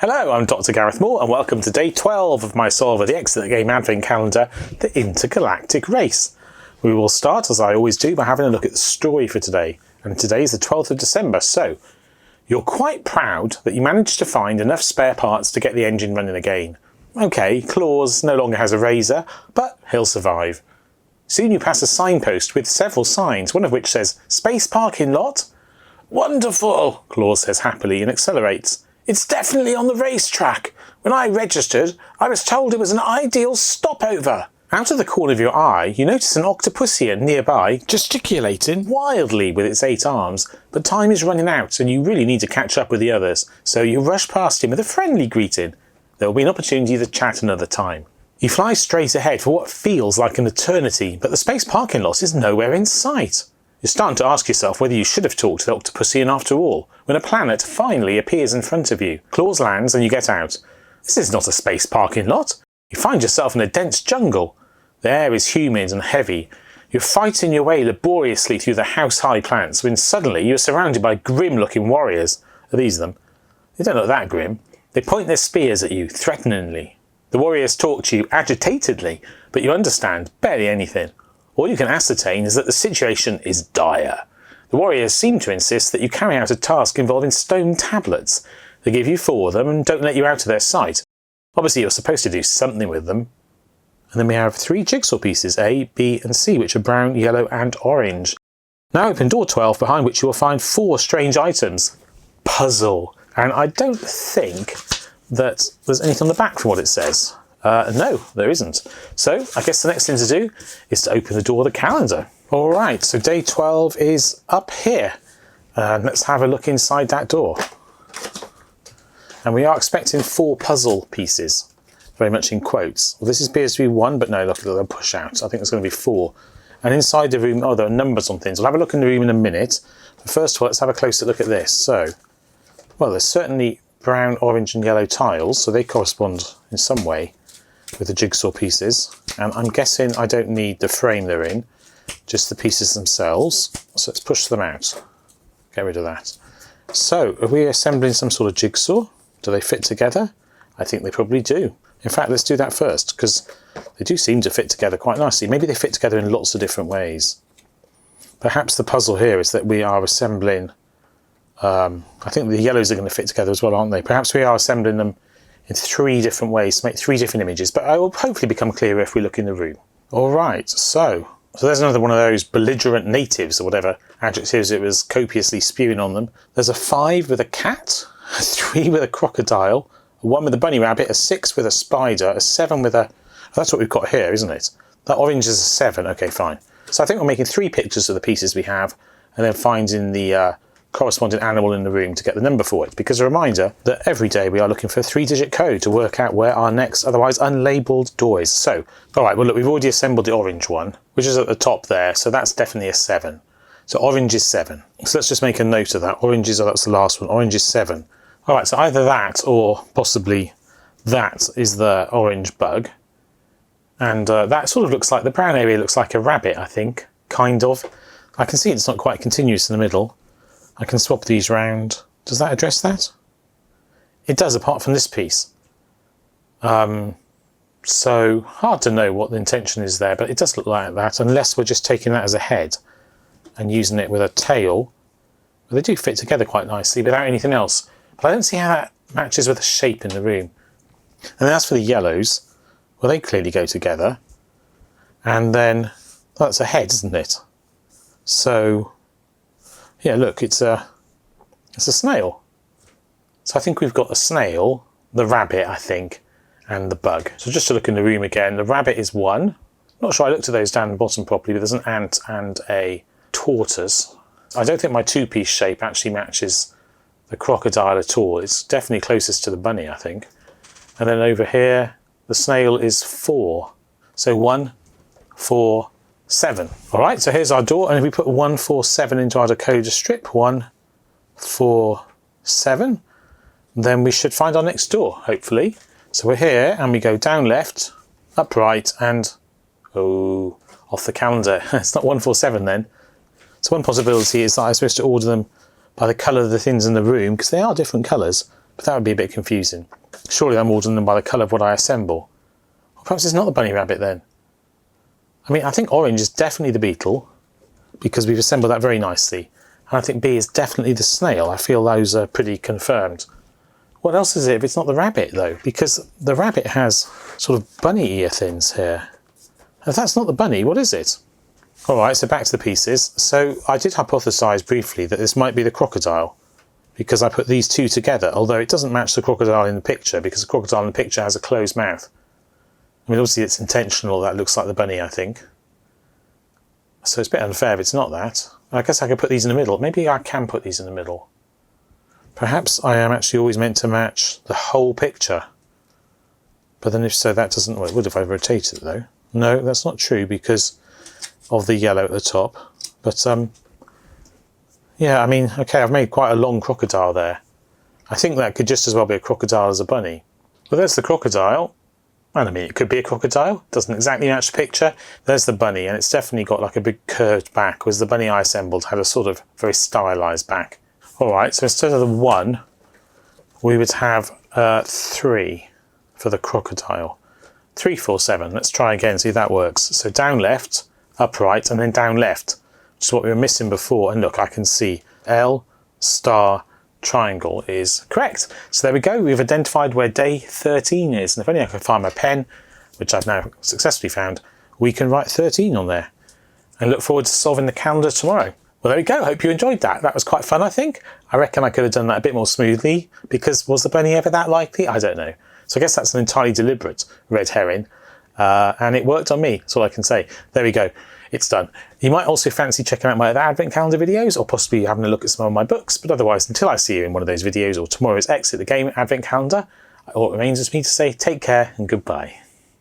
Hello, I'm Dr. Gareth Moore and welcome to day 12 of my Solver the Excellent Game Advent Calendar, the Intergalactic Race. We will start, as I always do, by having a look at the story for today. And today is the 12th of December, so you're quite proud that you managed to find enough spare parts to get the engine running again. Okay, Claus no longer has a razor, but he'll survive. Soon you pass a signpost with several signs, one of which says, "Space Parking Lot." "Wonderful," Claus says happily and accelerates. "It's definitely on the racetrack. When I registered, I was told it was an ideal stopover." Out of the corner of your eye, you notice an octopusian nearby gesticulating wildly with its 8 arms, but time is running out and you really need to catch up with the others, so you rush past him with a friendly greeting. There will be an opportunity to chat another time. You fly straight ahead for what feels like an eternity, but the space parking lot is nowhere in sight. You're starting to ask yourself whether you should have talked to the octopusian after all, when a planet finally appears in front of you. Claus lands and you get out. This is not a space parking lot. You find yourself in a dense jungle. The air is humid and heavy. You're fighting your way laboriously through the house-high plants when suddenly you're surrounded by grim-looking warriors. Are these them? They don't look that grim. They point their spears at you, threateningly. The warriors talk to you agitatedly, but you understand barely anything. All you can ascertain is that the situation is dire. The warriors seem to insist that you carry out a task involving stone tablets. They give you 4 of them and don't let you out of their sight. Obviously you're supposed to do something with them. And then we have 3 jigsaw pieces, A, B and C, which are brown, yellow and orange. Now open door 12, behind which you will find 4 strange items. Puzzle. And I don't think that there's anything on the back from what it says. No, there isn't. So I guess the next thing to do is to open the door of the calendar. Alright, so day 12 is up here. Let's have a look inside that door. And we are expecting 4 puzzle pieces, very much in quotes. Well, this appears to be 1, but no, look, they'll push out. I think there's going to be 4. And inside the room, oh, there are numbers on things. We'll have a look in the room in a minute. But first of all, let's have a closer look at this. So, well, there's certainly brown, orange and yellow tiles, so they correspond in some way with the jigsaw pieces. And I'm guessing I don't need the frame they're in, just the pieces themselves. So let's push them out. Get rid of that. So, are we assembling some sort of jigsaw? Do they fit together? I think they probably do. In fact, let's do that first, because they do seem to fit together quite nicely. Maybe they fit together in lots of different ways. Perhaps the puzzle here is that we are assembling... I think the yellows are going to fit together as well, aren't they? Perhaps we are assembling them in 3 different ways to make 3 different images, but it will hopefully become clearer if we look in the room. Alright, so there's another one of those belligerent natives, or whatever adjectives it was copiously spewing on them. There's a 5 with a cat, a 3 with a crocodile, a 1 with a bunny rabbit, a 6 with a spider, a 7 with a... That's what we've got here, isn't it? That orange is a 7, okay, fine. So I think we're making 3 pictures of the pieces we have, and then finding the corresponding animal in the room to get the number for it, because a reminder that every day we are looking for a 3-digit code to work out where our next otherwise unlabelled door is. So, alright, well look, we've already assembled the orange one, which is at the top there, so that's definitely a 7. So orange is 7. So let's just make a note of that. Orange is, oh, that's the last one, orange is 7. Alright, so either that or possibly that is the orange bug. And that sort of looks like, the brown area looks like a rabbit, I think, kind of. I can see it's not quite continuous in the middle. I can swap these round. Does that address that? It does, apart from this piece. So hard to know what the intention is there, but it does look like that, unless we're just taking that as a head and using it with a tail. But they do fit together quite nicely without anything else. But I don't see how that matches with the shape in the room. And then as for the yellows, well, they clearly go together. And then, well, that's a head, isn't it? So... yeah, look, it's a snail. So I think we've got the snail, the rabbit, I think, and the bug. So just to look in the room again, the rabbit is 1. Not sure I looked at those down the bottom properly, but there's an ant and a tortoise. I don't think my 2-piece shape actually matches the crocodile at all. It's definitely closest to the bunny, I think. And then over here, the snail is 4. So 1, 4, 7. Alright, so here's our door, and if we put 147 into our decoder strip, 147, then we should find our next door, hopefully. So we're here, and we go down left, up right, and oh, off the calendar. It's not 147 then. So one possibility is that I'm supposed to order them by the colour of the things in the room, because they are different colours. but that would be a bit confusing. Surely I'm ordering them by the colour of what I assemble. Or perhaps it's not the bunny rabbit then. I mean, I think orange is definitely the beetle, because we've assembled that very nicely. And I think B is definitely the snail. I feel those are pretty confirmed. What else is it if it's not the rabbit though? Because the rabbit has sort of bunny ear things here. If that's not the bunny, what is it? Alright, so back to the pieces. So I did hypothesise briefly that this might be the crocodile, because I put these two together, although it doesn't match the crocodile in the picture, because the crocodile in the picture has a closed mouth. I mean, obviously it's intentional, that looks like the bunny, I think. So it's a bit unfair if it's not that. I guess I could put these in the middle. Maybe I can put these in the middle. Perhaps I am actually always meant to match the whole picture. But then if so, that doesn't... Well, it would if I rotate it though. No, that's not true because of the yellow at the top. But, yeah, I mean, okay, I've made quite a long crocodile there. I think that could just as well be a crocodile as a bunny. Well, there's the crocodile. And I mean, it could be a crocodile. Doesn't exactly match the picture. There's the bunny, and it's definitely got like a big curved back, whereas the bunny I assembled had a sort of very stylised back. All right, so instead of the 1, we would have 3 for the crocodile. 3, 4, 7. Let's try again, see if that works. So down left, up right, and then down left, which is what we were missing before. And look, I can see L, star, triangle is correct. So there we go, we've identified where day 13 is, and if only I can find my pen, which I've now successfully found, we can write 13 on there. And look forward to solving the calendar tomorrow. Well, there we go, hope you enjoyed that. That was quite fun, I think. I reckon I could have done that a bit more smoothly, because was the bunny ever that likely? I don't know. So I guess that's an entirely deliberate red herring, and it worked on me, that's all I can say. There we go. It's done. You might also fancy checking out my other advent calendar videos, or possibly having a look at some of my books, but otherwise, until I see you in one of those videos or tomorrow's Exit the Game advent calendar, all it remains is me to say take care and goodbye.